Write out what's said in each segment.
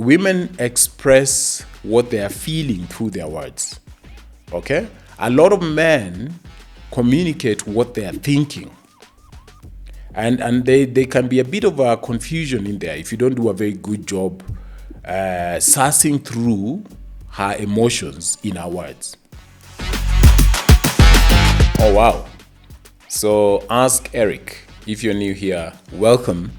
women express what they are feeling through their words. Okay? A lot of men communicate what they are thinking. And they can be a bit of a confusion in there if you don't do a very good job sussing through her emotions in her words. Oh, wow. So Ask Eric. If you're new here, welcome.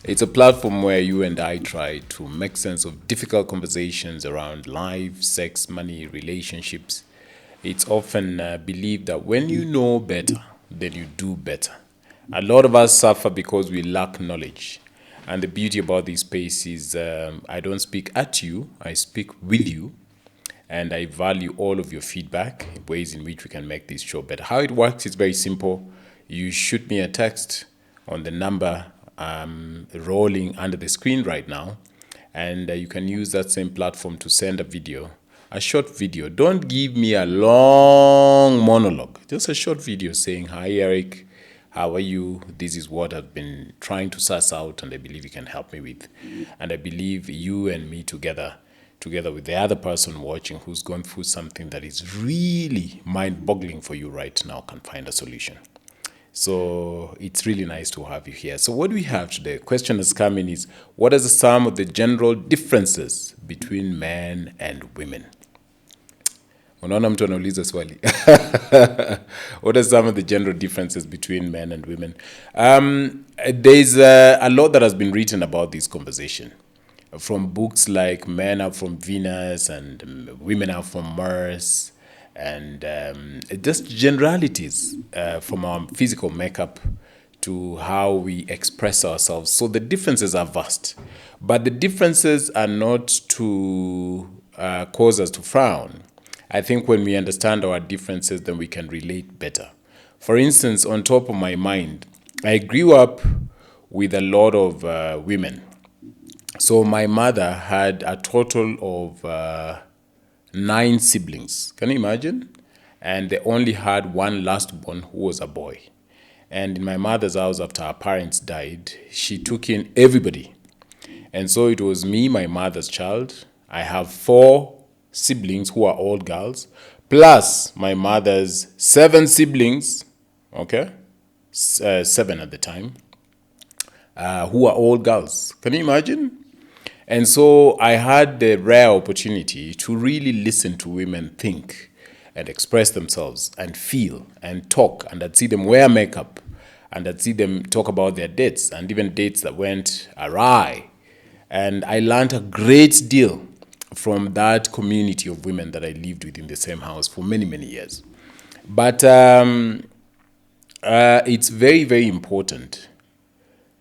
It's a platform where you and I try to make sense of difficult conversations around life, sex, money, relationships. It's often believed that when you know better, then you do better. A lot of us suffer because we lack knowledge. And the beauty about this space is I don't speak at you, I speak with you. And I value all of your feedback, ways in which we can make this show better. How it works is very simple. You shoot me a text on the number rolling under the screen right now. And you can use that same platform to send a short video. Don't give me a long monologue. Just a short video saying, "Hi, Eric. How are you? This is what I've been trying to suss out and I believe you can help me with." And I believe you and me together with the other person watching who's gone through something that is really mind-boggling for you right now can find a solution. So it's really nice to have you here. So what do we have today? The question that's coming is, what are some of the general differences between men and women? Unaona mtu anauliza swali. What are some of the general differences between men and women? There's a lot that has been written about this conversation. From books like Men Are From Venus and Women Are From Mars, and just generalities from our physical makeup to how we express ourselves. So the differences are vast. But the differences are not to cause us to frown. I think when we understand our differences, then we can relate better. For instance, on top of my mind, I grew up with a lot of women. So my mother had a total of 9 siblings. Can you imagine? And they only had one last born who was a boy. And in my mother's house, after her parents died, she took in everybody. And so it was me, my mother's child. I have 4 siblings who are all girls, plus my mother's 7 siblings, okay? 7 at the time, who are all girls. Can you imagine? And so I had the rare opportunity to really listen to women think and express themselves and feel and talk. And I'd see them wear makeup and I'd see them talk about their dates and even dates that went awry. And I learned a great deal from that community of women that I lived with in the same house for many, many years. But it's very, very important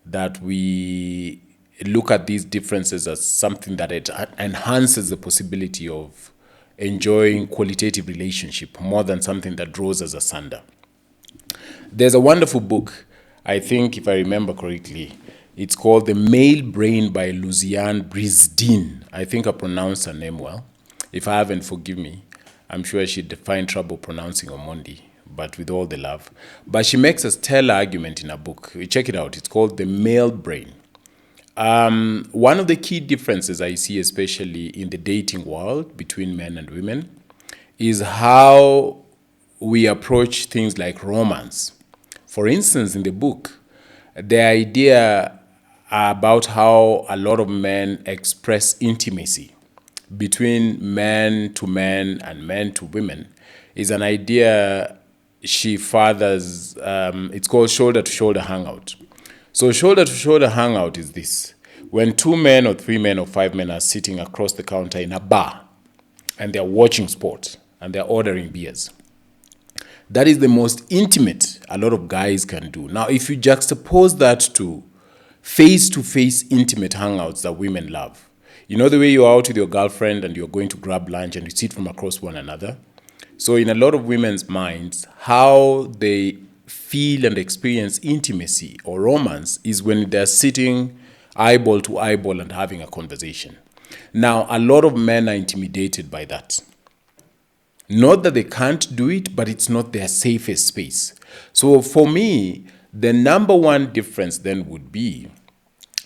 that we look at these differences as something that it enhances the possibility of enjoying qualitative relationship more than something that draws us asunder. There's a wonderful book, I think, if I remember correctly, it's called The Male Brain by Luciane Brisdin. I think I pronounced her name well. If I haven't, forgive me. I'm sure she'd find trouble pronouncing Omondi, but with all the love. But she makes a stellar argument in her book. Check it out. It's called The Male Brain. One of the key differences I see, especially in the dating world between men and women, is how we approach things like romance. For instance, in the book, the idea about how a lot of men express intimacy between men to men and men to women is an idea she fathers. It's called shoulder-to-shoulder hangout. So shoulder-to-shoulder hangout is this. When 2 men or 3 men or 5 men are sitting across the counter in a bar and they're watching sport and they're ordering beers. That is the most intimate a lot of guys can do. Now, if you juxtapose that to face-to-face intimate hangouts that women love, you know the way you're out with your girlfriend and you're going to grab lunch and you sit from across one another? So in a lot of women's minds, how they feel and experience intimacy or romance is when they're sitting eyeball to eyeball and having a conversation. Now, a lot of men are intimidated by that. Not that they can't do it, but it's not their safest space. So for me, the number one difference then would be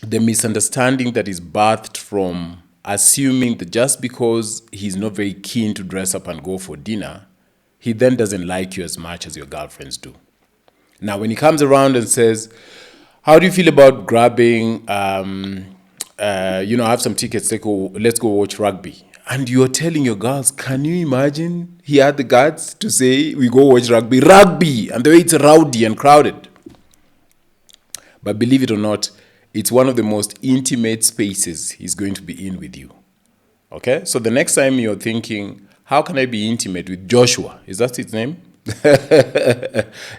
the misunderstanding that is birthed from assuming that just because he's not very keen to dress up and go for dinner, he then doesn't like you as much as your girlfriends do. Now, when he comes around and says, how do you feel about grabbing, I have some tickets, let's go watch rugby. And you're telling your girls, can you imagine he had the guts to say, we go watch rugby, and the way it's rowdy and crowded. But believe it or not, it's one of the most intimate spaces he's going to be in with you. Okay? So the next time you're thinking, how can I be intimate with Joshua? Is that his name?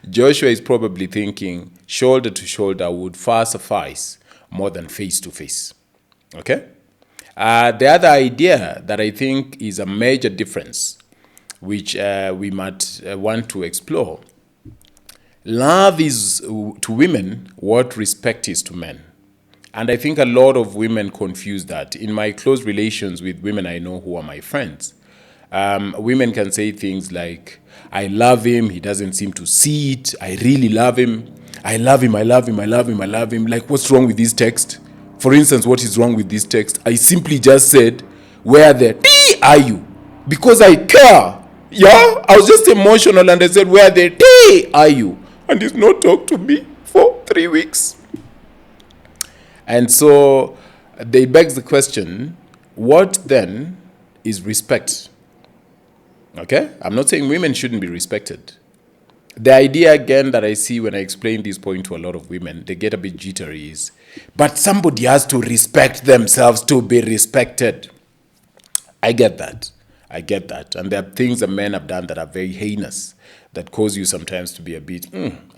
Joshua is probably thinking shoulder to shoulder would far suffice more than face to face. Okay? The other idea that I think is a major difference, which we might want to explore, love is to women what respect is to men. And I think a lot of women confuse that. In my close relations with women I know who are my friends, women can say things like, I love him, he doesn't seem to see it, I really love him, I love him, I love him, I love him, I love him. Like, what's wrong with this text? For instance, what is wrong with this text? I simply just said, where the T are you? Because I care. Yeah? I was just emotional and I said, where the T are you? And he's not talked to me for 3 weeks. And so they begs the question, what then is respect? Okay? I'm not saying women shouldn't be respected. The idea again that I see when I explain this point to a lot of women, they get a bit jittery is, but somebody has to respect themselves to be respected. I get that. And there are things that men have done that are very heinous, that cause you sometimes to be a bit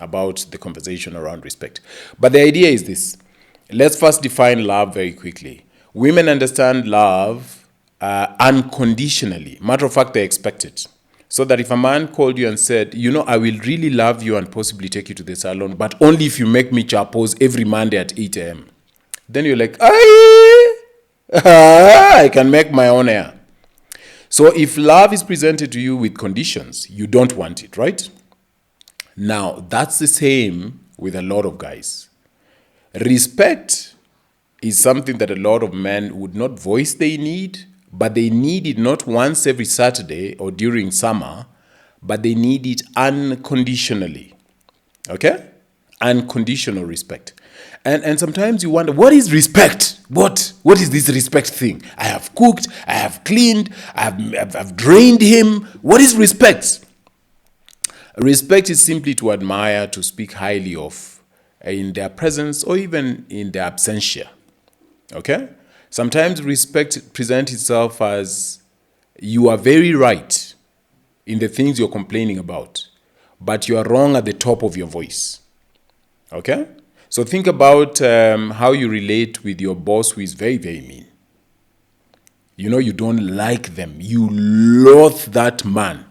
about the conversation around respect. But the idea is this. Let's first define love very quickly. Women understand love unconditionally. Matter of fact, they expect it. So that if a man called you and said, I will really love you and possibly take you to the salon, but only if you make me chapos every Monday at 8 a.m. Then you're like, I can make my own hair. So if love is presented to you with conditions, you don't want it, right? Now, that's the same with a lot of guys. Respect is something that a lot of men would not voice they need, but they need it not once every Saturday or during summer, but they need it unconditionally. Okay? Unconditional respect. And sometimes you wonder, what is respect? What is this respect thing? I have cooked, I have cleaned, I've drained him. What is respect? Respect is simply to admire, to speak highly of in their presence or even in their absentia. Okay? Sometimes respect presents itself as you are very right in the things you're complaining about, but you are wrong at the top of your voice. Okay? So think about how you relate with your boss who is very, very mean. You don't like them. You loathe that man.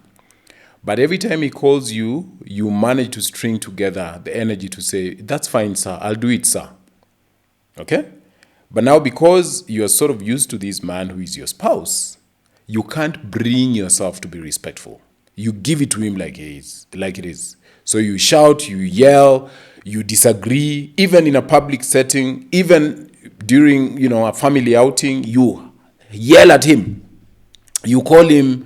But every time he calls you, you manage to string together the energy to say, that's fine, sir. I'll do it, sir. Okay? But now because you are sort of used to this man who is your spouse, you can't bring yourself to be respectful. You give it to him like it is. So you shout, you yell, you disagree, even in a public setting, even during, a family outing, you yell at him. You call him,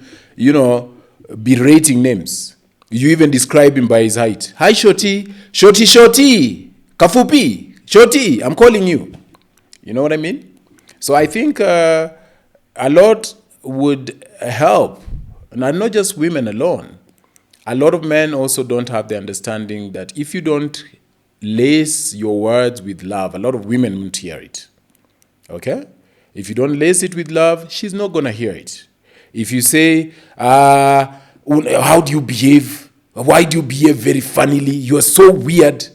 berating names. You even describe him by his height. Hi, Shoti, Kafupi, Shoti, I'm calling you. You know what I mean? So I think a lot would help, and not just women alone. A lot of men also don't have the understanding that if you don't lace your words with love, a lot of women won't hear it. Okay? If you don't lace it with love, she's not going to hear it. If you say, how do you behave? Why do you behave very funnily? You are so weird.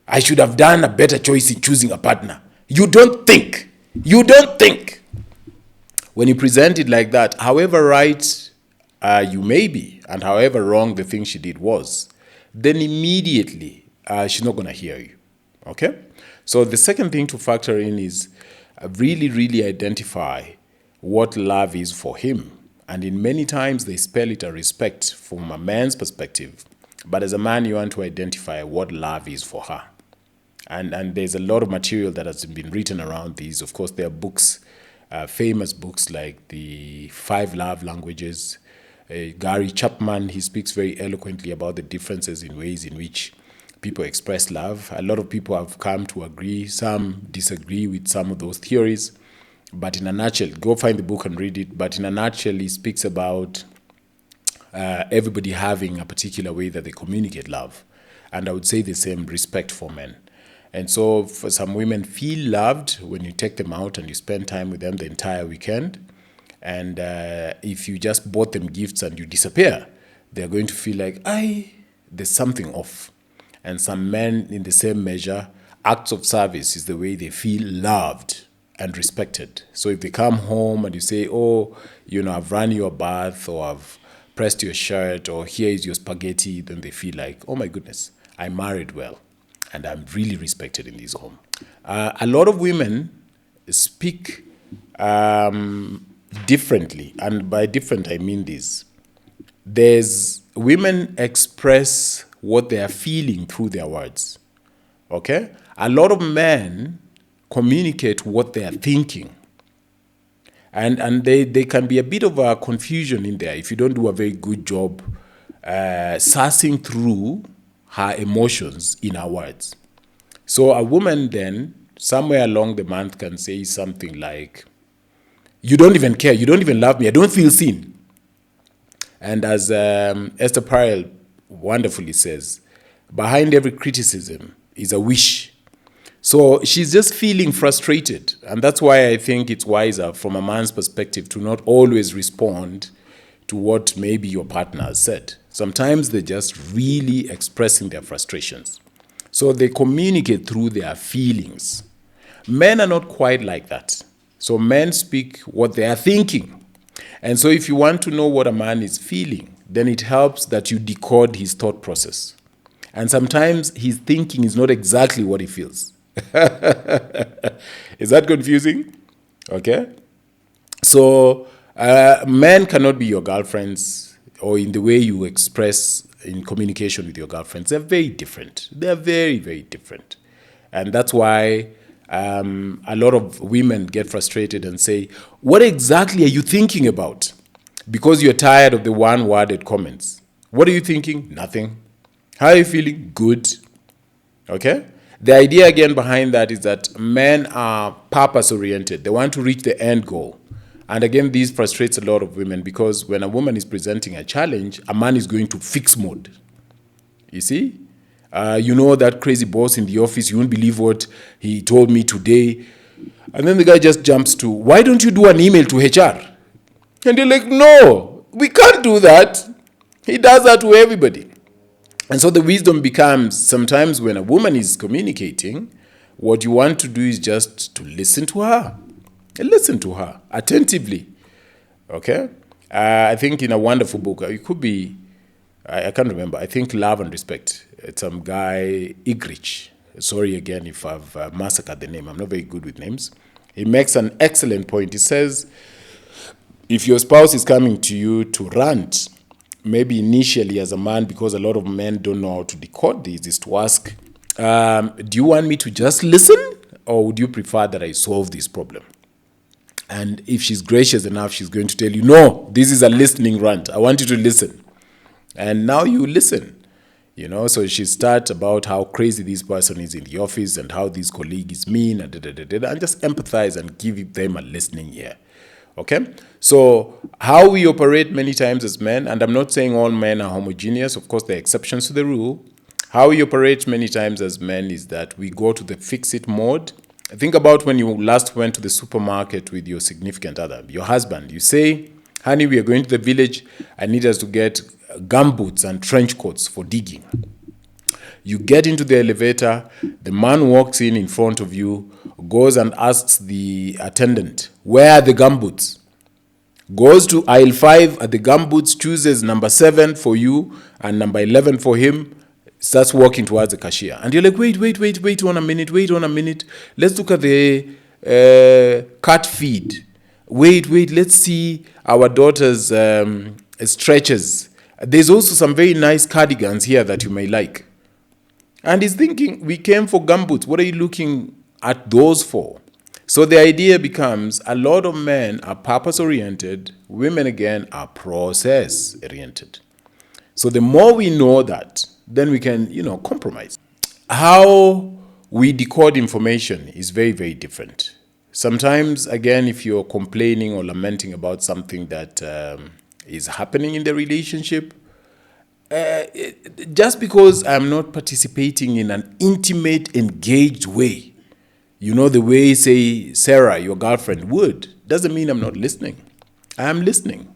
I should have done a better choice in choosing a partner. You don't think. When you present it like that, however right you may be, and however wrong the thing she did was, then immediately she's not going to hear you. Okay? So the second thing to factor in is really, really identify what love is for him. And in many times they spell it a respect from a man's perspective. But as a man, you want to identify what love is for her. And there's a lot of material that has been written around these. Of course, there are books famous books like the Five Love Languages. Gary Chapman, he speaks very eloquently about the differences in ways in which people express love. A lot of people have come to agree. Some disagree with some of those theories. But in a nutshell, go find the book and read it. But in a nutshell, he speaks about everybody having a particular way that they communicate love. And I would say the same respect for men. And so for some women feel loved when you take them out and you spend time with them the entire weekend. And if you just bought them gifts and you disappear, they're going to feel like, there's something off. And some men, in the same measure, acts of service is the way they feel loved and respected. So if they come home and you say, I've run your bath, or I've pressed your shirt, or here is your spaghetti, then they feel like, oh my goodness, I married well and I'm really respected in this home. A lot of women speak differently, and by different I mean this. Women express what they are feeling through their words. Okay? A lot of men communicate what they are thinking. And they can be a bit of a confusion in there if you don't do a very good job sussing through her emotions in her words. So a woman then, somewhere along the month, can say something like, you don't even care, you don't even love me, I don't feel seen. And as Esther Perel wonderfully says, behind every criticism is a wish. So she's just feeling frustrated. And that's why I think it's wiser from a man's perspective to not always respond to what maybe your partner has said. Sometimes they're just really expressing their frustrations. So they communicate through their feelings. Men are not quite like that. So men speak what they are thinking. And so if you want to know what a man is feeling, then it helps that you decode his thought process. And sometimes his thinking is not exactly what he feels. Is that confusing? Okay. So men cannot be your girlfriends, or in the way you express in communication with your girlfriends. They're very different. They're very, very different. And that's why a lot of women get frustrated and say, what exactly are you thinking about? Because you're tired of the one-worded comments. What are you thinking? Nothing. How are you feeling? Good. Okay? The idea again behind that is that men are purpose-oriented. They want to reach the end goal. And again, this frustrates a lot of women because when a woman is presenting a challenge, a man is going to fix mode. You see? That crazy boss in the office, you won't believe what he told me today. And then the guy just jumps to, why don't you do an email to HR? And you're like, no, we can't do that. He does that to everybody. And so the wisdom becomes, sometimes when a woman is communicating, what you want to do is just to listen to her. Listen to her attentively. Okay? I think in a wonderful book, it could be, I can't remember, I think Love and Respect. It's some guy, Igrich. Sorry again if I've massacred the name. I'm not very good with names. He makes an excellent point. He says, if your spouse is coming to you to rant, maybe initially as a man, because a lot of men don't know how to decode this, is to ask, do you want me to just listen, or would you prefer that I solve this problem? And if she's gracious enough, she's going to tell you, no, this is a listening rant. I want you to listen. And now you listen. So she starts about how crazy this person is in the office and how this colleague is mean and just empathize and give them a listening ear. Okay? So how we operate many times as men, and I'm not saying all men are homogeneous, of course there are exceptions to the rule. How we operate many times as men is that we go to the fix-it mode. Think about when you last went to the supermarket with your significant other, your husband. You say, honey, we are going to the village. I need us to get gumboots and trench coats for digging. You get into the elevator. The man walks in front of you, goes and asks the attendant, where are the gumboots? Goes to aisle 5 at the gumboots, chooses number 7 for you and number 11 for him, starts walking towards the cashier. And you're like, wait on a minute. Let's look at the cat feed. Wait, let's see our daughter's stretches. There's also some very nice cardigans here that you may like. And he's thinking, we came for gumboots. What are you looking at those for? So the idea becomes a lot of men are purpose-oriented, women again are process-oriented. So the more we know that, then we can, compromise. How we decode information is very, very different. Sometimes, again, if you're complaining or lamenting about something that is happening in the relationship, just because I'm not participating in an intimate, engaged way, the way, say, Sarah, your girlfriend, would, doesn't mean I'm not listening. I am listening.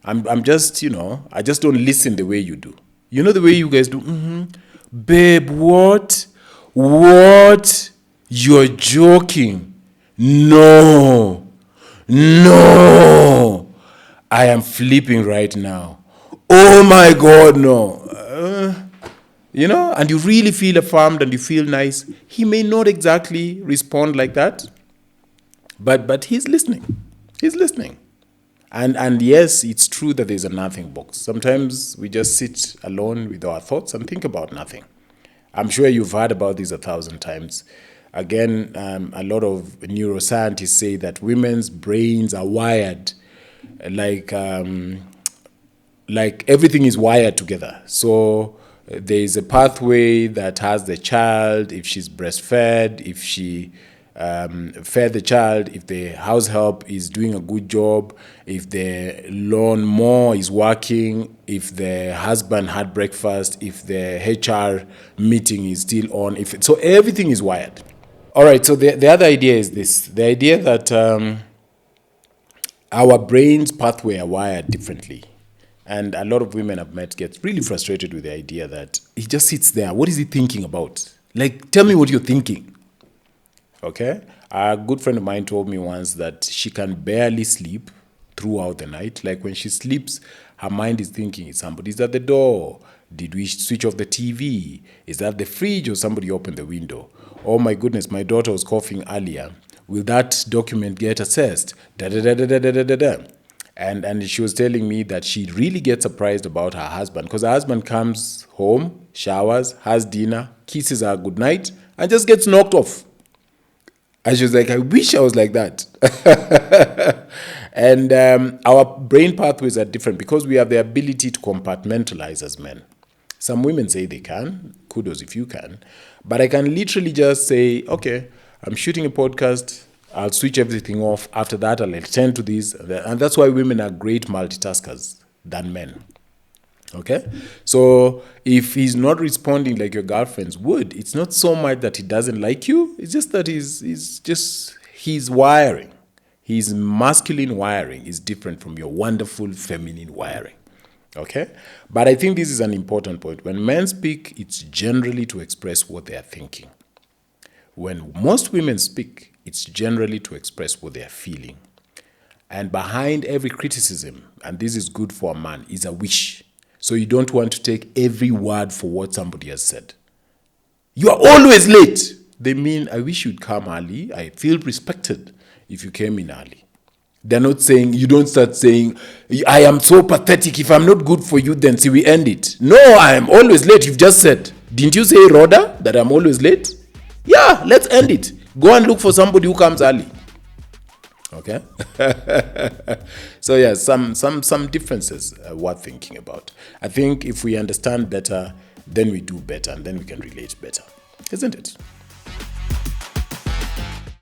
I'm just, I just don't listen the way you do. You know the way you guys do? Babe, what? What? You're joking. No. No. I am flipping right now. Oh my God, no. And you really feel affirmed and you feel nice. He may not exactly respond like that, but he's listening. He's listening. And yes, it's true that there's a nothing box. Sometimes we just sit alone with our thoughts and think about nothing. I'm sure you've heard about this 1,000 times. Again, a lot of neuroscientists say that women's brains are wired like everything is wired together. So there is a pathway that has the child, if she's breastfed, if she fed the child, if the house help is doing a good job, if the lawnmower is working, if the husband had breakfast, if the HR meeting is still on. So everything is wired. All right, so the other idea is this. The idea that our brain's pathway are wired differently. And a lot of women I've met get really frustrated with the idea that he just sits there. What is he thinking about? Like, tell me what you're thinking. Okay? A good friend of mine told me once that she can barely sleep throughout the night. Like when she sleeps, her mind is thinking, somebody's at the door. Did we switch off the TV? Is that the fridge or somebody opened the window? Oh my goodness, my daughter was coughing earlier. Will that document get assessed? Da-da-da-da-da-da-da-da. And she was telling me that she really gets surprised about her husband because her husband comes home, showers, has dinner, kisses her goodnight, and just gets knocked off. And she was like, I wish I was like that. And our brain pathways are different because we have the ability to compartmentalize as men. Some women say they can. Kudos if you can. But I can literally just say, okay, I'm shooting a podcast. I'll switch everything off. After that, I'll attend to this. And that's why women are great multitaskers than men. Okay? So if he's not responding like your girlfriends would, it's not so much that he doesn't like you. It's just that his wiring, his masculine wiring is different from your wonderful feminine wiring. Okay? But I think this is an important point. When men speak, it's generally to express what they are thinking. When most women speak, it's generally to express what they are feeling. And behind every criticism, and this is good for a man, is a wish. So you don't want to take every word for what somebody has said. You are always late. They mean, I wish you'd come early. I feel respected if you came in early. They're not saying, you don't start saying, I am so pathetic. If I'm not good for you, then see, we end it. No, I am always late. You've just said. Didn't you say, Rhoda, that I'm always late? Yeah, let's end it. Go and look for somebody who comes early. Okay? So yeah, some differences worth thinking about. I think if we understand better, then we do better and then we can relate better. Isn't it?